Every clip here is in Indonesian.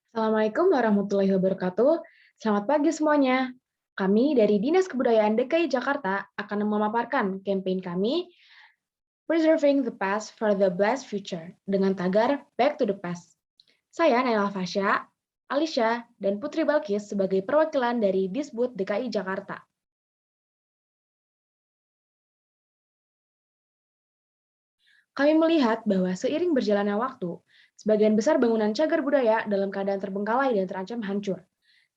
Assalamualaikum warahmatullahi wabarakatuh. Selamat pagi semuanya. Kami dari Dinas Kebudayaan DKI Jakarta akan memaparkan kampanye kami Preserving the Past for the Blessed Future dengan tagar Back to the Past. Saya Naila Fasya, Alisha, dan Putri Balkis sebagai perwakilan dari Disbud DKI Jakarta. Kami melihat bahwa seiring berjalannya waktu, sebagian besar bangunan cagar budaya dalam keadaan terbengkalai dan terancam hancur.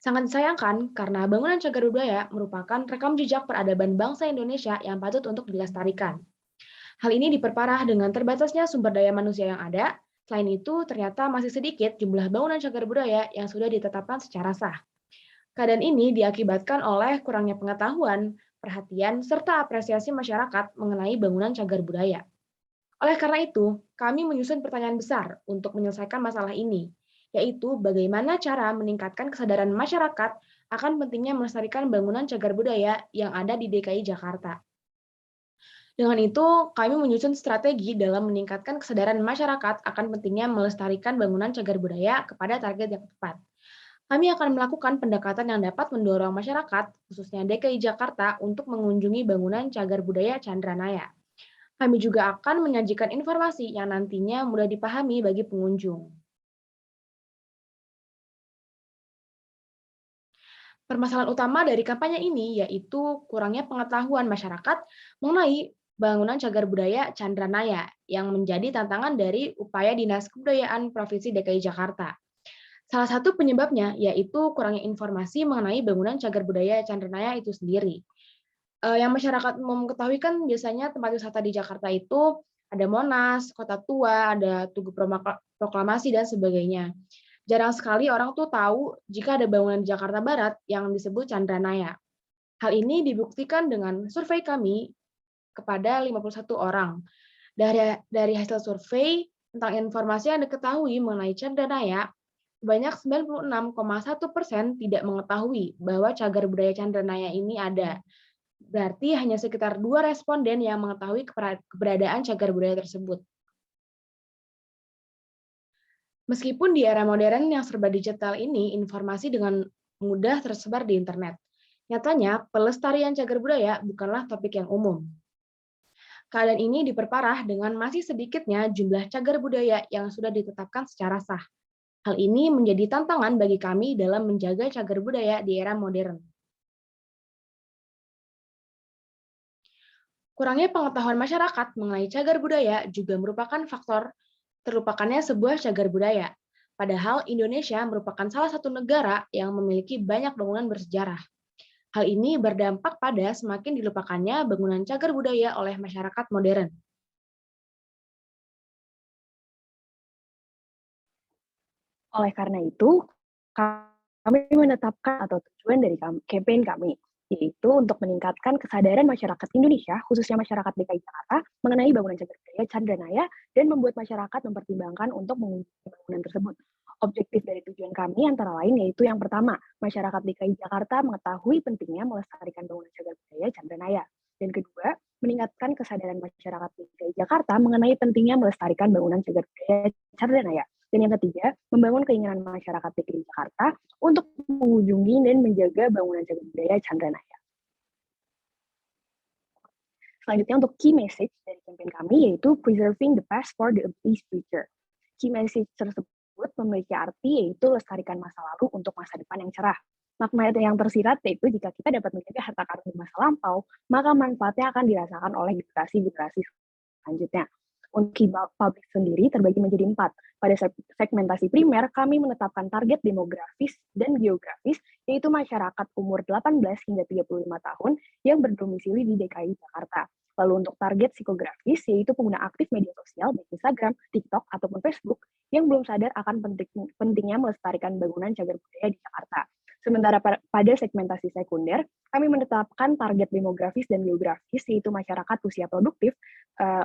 Sangat disayangkan karena bangunan cagar budaya merupakan rekam jejak peradaban bangsa Indonesia yang patut untuk dilestarikan. Hal ini diperparah dengan terbatasnya sumber daya manusia yang ada. Selain itu, ternyata masih sedikit jumlah bangunan cagar budaya yang sudah ditetapkan secara sah. Keadaan ini diakibatkan oleh kurangnya pengetahuan, perhatian, serta apresiasi masyarakat mengenai bangunan cagar budaya. Oleh karena itu, kami menyusun pertanyaan besar untuk menyelesaikan masalah ini, yaitu bagaimana cara meningkatkan kesadaran masyarakat akan pentingnya melestarikan bangunan cagar budaya yang ada di DKI Jakarta. Dengan itu, kami menyusun strategi dalam meningkatkan kesadaran masyarakat akan pentingnya melestarikan bangunan cagar budaya kepada target yang tepat. Kami akan melakukan pendekatan yang dapat mendorong masyarakat, khususnya DKI Jakarta, untuk mengunjungi bangunan cagar budaya Chandranaya. Kami juga akan menyajikan informasi yang nantinya mudah dipahami bagi pengunjung. Permasalahan utama dari kampanye ini yaitu kurangnya pengetahuan masyarakat mengenai bangunan cagar budaya Chandranaya yang menjadi tantangan dari upaya Dinas Kebudayaan Provinsi DKI Jakarta. Salah satu penyebabnya yaitu kurangnya informasi mengenai bangunan cagar budaya Chandranaya itu sendiri. Yang masyarakat umum ketahui kan biasanya tempat wisata di Jakarta itu ada Monas, Kota Tua, ada Tugu Proklamasi dan sebagainya. Jarang sekali orang tuh tahu jika ada bangunan di Jakarta Barat yang disebut Chandranaya. Hal ini dibuktikan dengan survei kami kepada 51 orang. Dari hasil survei tentang informasi yang diketahui mengenai Chandranaya, sebanyak 96,1% tidak mengetahui bahwa cagar budaya Chandranaya ini ada. Berarti hanya sekitar 2 responden yang mengetahui keberadaan cagar budaya tersebut. Meskipun di era modern yang serba digital ini, informasi dengan mudah tersebar di internet. Nyatanya, pelestarian cagar budaya bukanlah topik yang umum. Keadaan ini diperparah dengan masih sedikitnya jumlah cagar budaya yang sudah ditetapkan secara sah. Hal ini menjadi tantangan bagi kami dalam menjaga cagar budaya di era modern. Kurangnya pengetahuan masyarakat mengenai cagar budaya juga merupakan faktor terlupakannya sebuah cagar budaya. Padahal Indonesia merupakan salah satu negara yang memiliki banyak bangunan bersejarah. Hal ini berdampak pada semakin dilupakannya bangunan cagar budaya oleh masyarakat modern. Oleh karena itu, kami menetapkan atau tujuan dari campaign kami, yaitu untuk meningkatkan kesadaran masyarakat Indonesia, khususnya masyarakat DKI Jakarta, mengenai bangunan cagar budaya Chandranaya dan membuat masyarakat mempertimbangkan untuk mengunjungi bangunan tersebut. Objektif dari tujuan kami antara lain yaitu yang pertama, masyarakat DKI Jakarta mengetahui pentingnya melestarikan bangunan cagar budaya Chandranaya. Dan kedua, meningkatkan kesadaran masyarakat DKI Jakarta mengenai pentingnya melestarikan bangunan cagar budaya Chandranaya. Dan yang ketiga, membangun keinginan masyarakat DKI Jakarta untuk mengunjungi dan menjaga bangunan cagar budaya Chandranaya. Selanjutnya untuk key message dari campaign kami yaitu Preserving the Past for the Blessed Future. Key message tersebut memiliki arti yaitu lestarikan masa lalu untuk masa depan yang cerah. Makna yang tersirat yaitu jika kita dapat menjaga harta karun di masa lampau, maka manfaatnya akan dirasakan oleh generasi-generasi selanjutnya. Untuk publik sendiri terbagi menjadi 4. Pada segmentasi primer, kami menetapkan target demografis dan geografis, yaitu masyarakat umur 18 hingga 35 tahun yang berdomisili di DKI Jakarta. Lalu untuk target psikografis, yaitu pengguna aktif media sosial, baik Instagram, TikTok, ataupun Facebook, yang belum sadar akan pentingnya melestarikan bangunan cagar budaya di Jakarta. Sementara pada segmentasi sekunder, kami menetapkan target demografis dan geografis, yaitu masyarakat usia produktif,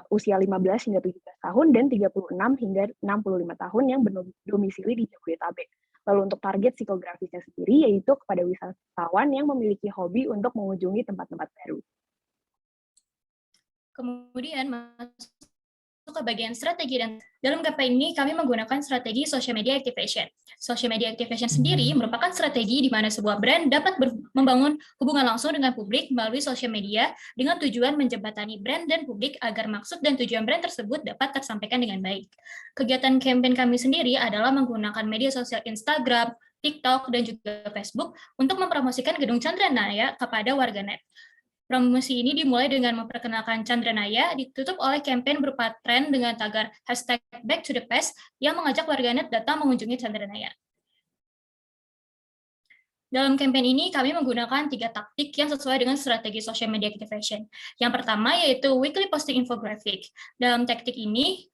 usia 15 hingga 17 tahun, dan 36 hingga 65 tahun yang berdomisili di Jabodetabek. Lalu untuk target psikografisnya sendiri, yaitu kepada wisatawan yang memiliki hobi untuk mengunjungi tempat-tempat baru. Kemudian masuk masuk ke bagian strategi, dan dalam campaign ini kami menggunakan strategi social media activation. Social media activation sendiri merupakan strategi di mana sebuah brand dapat membangun hubungan langsung dengan publik melalui social media dengan tujuan menjembatani brand dan publik agar maksud dan tujuan brand tersebut dapat tersampaikan dengan baik. Kegiatan campaign kami sendiri adalah menggunakan media sosial Instagram, TikTok, dan juga Facebook untuk mempromosikan Gedung Chandranaya kepada warganet. Promosi ini dimulai dengan memperkenalkan Chandranaya, ditutup oleh kampanye berupa tren dengan tagar #Back to the Past yang mengajak warganet datang mengunjungi Chandranaya. Dalam kampanye ini, kami menggunakan 3 taktik yang sesuai dengan strategi social media activation. Yang pertama yaitu weekly posting infographic. Dalam taktik ini,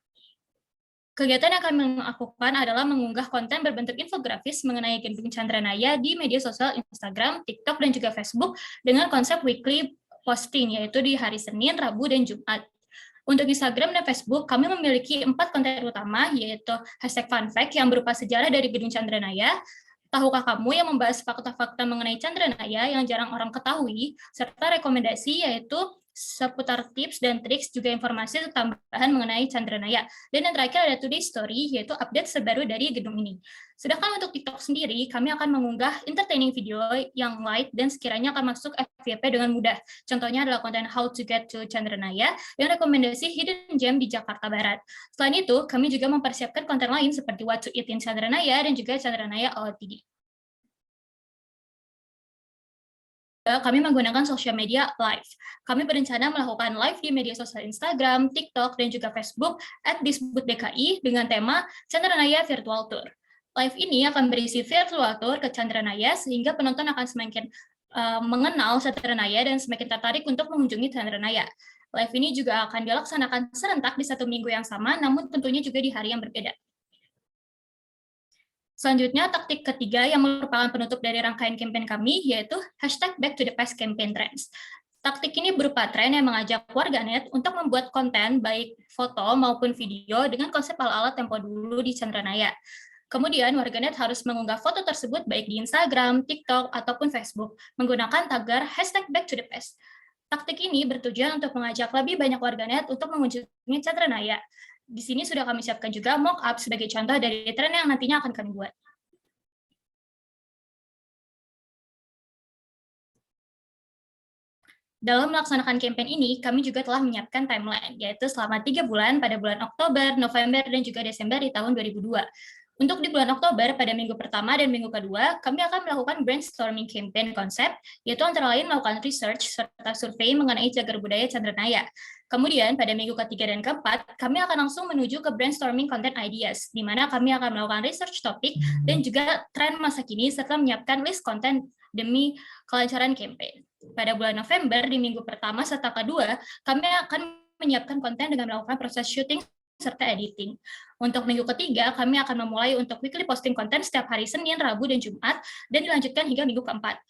kegiatan yang kami lakukan adalah mengunggah konten berbentuk infografis mengenai Gedung Chandranaya di media sosial Instagram, TikTok, dan juga Facebook dengan konsep weekly posting, yaitu di hari Senin, Rabu, dan Jumat. Untuk Instagram dan Facebook, kami memiliki 4 konten utama, yaitu #funfact yang berupa sejarah dari Gedung Chandranaya, tahukah kamu yang membahas fakta-fakta mengenai Chandranaya yang jarang orang ketahui, serta rekomendasi yaitu seputar tips dan triks juga informasi tambahan mengenai Chandranaya. Dan yang terakhir ada Today Story, yaitu update terbaru dari gedung ini. Sedangkan untuk TikTok sendiri, kami akan mengunggah entertaining video yang light dan sekiranya akan masuk FYP dengan mudah. Contohnya adalah konten How to Get to Chandranaya dan rekomendasi Hidden Gem di Jakarta Barat. Selain itu, kami juga mempersiapkan konten lain seperti What to Eat in Chandranaya dan juga Chandranaya OOTD. Kami menggunakan social media live. Kami berencana melakukan live di media sosial Instagram, TikTok, dan juga Facebook @disbud_dki dengan tema Chandranaya Virtual Tour. Live ini akan berisi virtual tour ke Chandranaya sehingga penonton akan semakin mengenal Chandranaya dan semakin tertarik untuk mengunjungi Chandranaya. Live ini juga akan dilaksanakan serentak di 1 minggu yang sama, namun tentunya juga di hari yang berbeda. Selanjutnya, taktik ketiga yang merupakan penutup dari rangkaian kampanye kami, yaitu #Back to the Past Campaign Trends. Taktik ini berupa tren yang mengajak warganet untuk membuat konten baik foto maupun video dengan konsep ala-ala tempo dulu di Chandranaya. Kemudian, warganet harus mengunggah foto tersebut baik di Instagram, TikTok, ataupun Facebook, menggunakan tagar #Back to the Past. Taktik ini bertujuan untuk mengajak lebih banyak warganet untuk mengunjungi Chandranaya. Di sini sudah kami siapkan juga mock-up sebagai contoh dari tren yang nantinya akan kami buat. Dalam melaksanakan kampanye ini, kami juga telah menyiapkan timeline, yaitu selama 3 bulan pada bulan Oktober, November, dan juga Desember di tahun 2002. Untuk di bulan Oktober, pada minggu pertama dan minggu kedua, kami akan melakukan brainstorming campaign konsep, yaitu antara lain melakukan research serta survei mengenai cagar budaya Chandranaya. Kemudian, pada minggu ketiga dan keempat, kami akan langsung menuju ke brainstorming content ideas, di mana kami akan melakukan research topik dan juga tren masa kini, serta menyiapkan list konten demi kelancaran campaign. Pada bulan November, di minggu pertama serta kedua, kami akan menyiapkan konten dengan melakukan proses syuting serta editing. Untuk minggu ketiga, kami akan memulai untuk weekly posting konten setiap hari Senin, Rabu, dan Jumat, dan dilanjutkan hingga minggu keempat.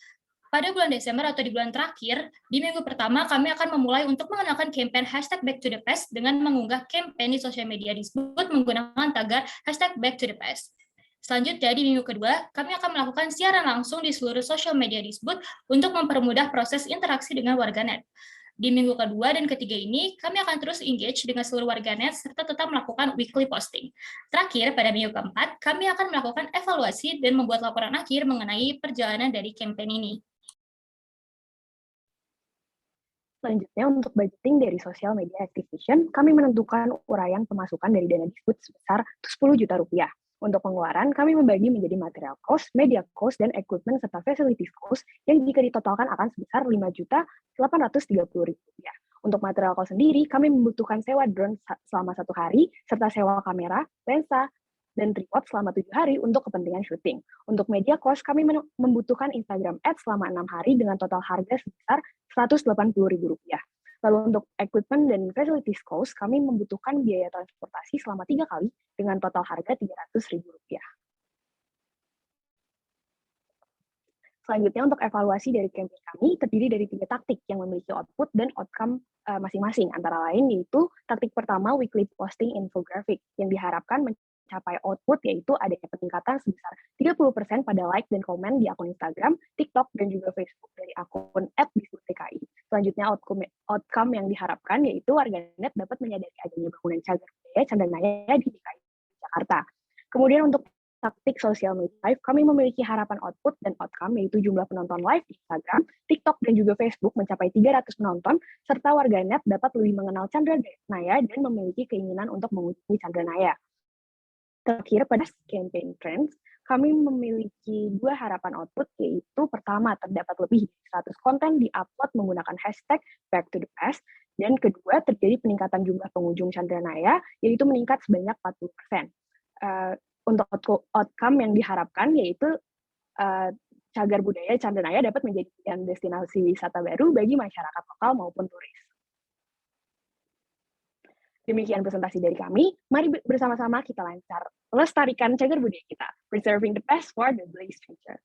Pada bulan Desember atau di bulan terakhir, di minggu pertama, kami akan memulai untuk mengenalkan campaign #Back to the Past dengan mengunggah campaign di sosial media disebut menggunakan tagar #Back to the Past. Selanjutnya, di minggu kedua, kami akan melakukan siaran langsung di seluruh sosial media disebut untuk mempermudah proses interaksi dengan warganet. Di minggu kedua dan ketiga ini, kami akan terus engage dengan seluruh warganet serta tetap melakukan weekly posting. Terakhir, pada minggu keempat, kami akan melakukan evaluasi dan membuat laporan akhir mengenai perjalanan dari campaign ini. Selanjutnya, untuk budgeting dari social media activation, kami menentukan uraian pemasukan dari dana disebut sebesar 10 juta rupiah. Untuk pengeluaran, kami membagi menjadi material cost, media cost, dan equipment serta facilities cost yang jika ditotalkan akan sebesar 5.830.000 rupiah. Untuk material cost sendiri, kami membutuhkan sewa drone selama 1 hari, serta sewa kamera, lensa, dan tripod selama 7 hari untuk kepentingan syuting. Untuk media cost, kami membutuhkan Instagram Ads selama 6 hari dengan total harga sebesar Rp180.000. Lalu untuk equipment dan facilities cost, kami membutuhkan biaya transportasi selama 3 kali dengan total harga Rp300.000. Selanjutnya, untuk evaluasi dari campaign kami terdiri dari 3 taktik yang memiliki output dan outcome masing-masing. Antara lain yaitu taktik pertama, weekly posting infographic, yang diharapkan mencapai output yaitu adanya peningkatan sebesar 30% pada like dan komen di akun Instagram, TikTok, dan juga Facebook dari akun @disbud_dki. Selanjutnya, outcome yang diharapkan yaitu warganet dapat menyadari adanya bangunan cagar budaya Chandranaya di DKI Jakarta. Kemudian untuk taktik sosial media live, kami memiliki harapan output dan outcome, yaitu jumlah penonton live di Instagram, TikTok, dan juga Facebook mencapai 300 penonton, serta warganet dapat lebih mengenal Chandranaya dan memiliki keinginan untuk mengunjungi Chandranaya. Terakhir, pada campaign trends, kami memiliki 2 harapan output, yaitu pertama, terdapat lebih dari 100 konten di-upload menggunakan hashtag Back to the Past, dan kedua, terjadi peningkatan jumlah pengunjung Chandranaya, yaitu meningkat sebanyak 40%. Untuk outcome yang diharapkan, yaitu cagar budaya Chandranaya dapat menjadi destinasi wisata baru bagi masyarakat lokal maupun turis. Demikian presentasi dari kami. Mari bersama-sama kita lestarikan cagar budaya kita, preserving the past for the blessed future.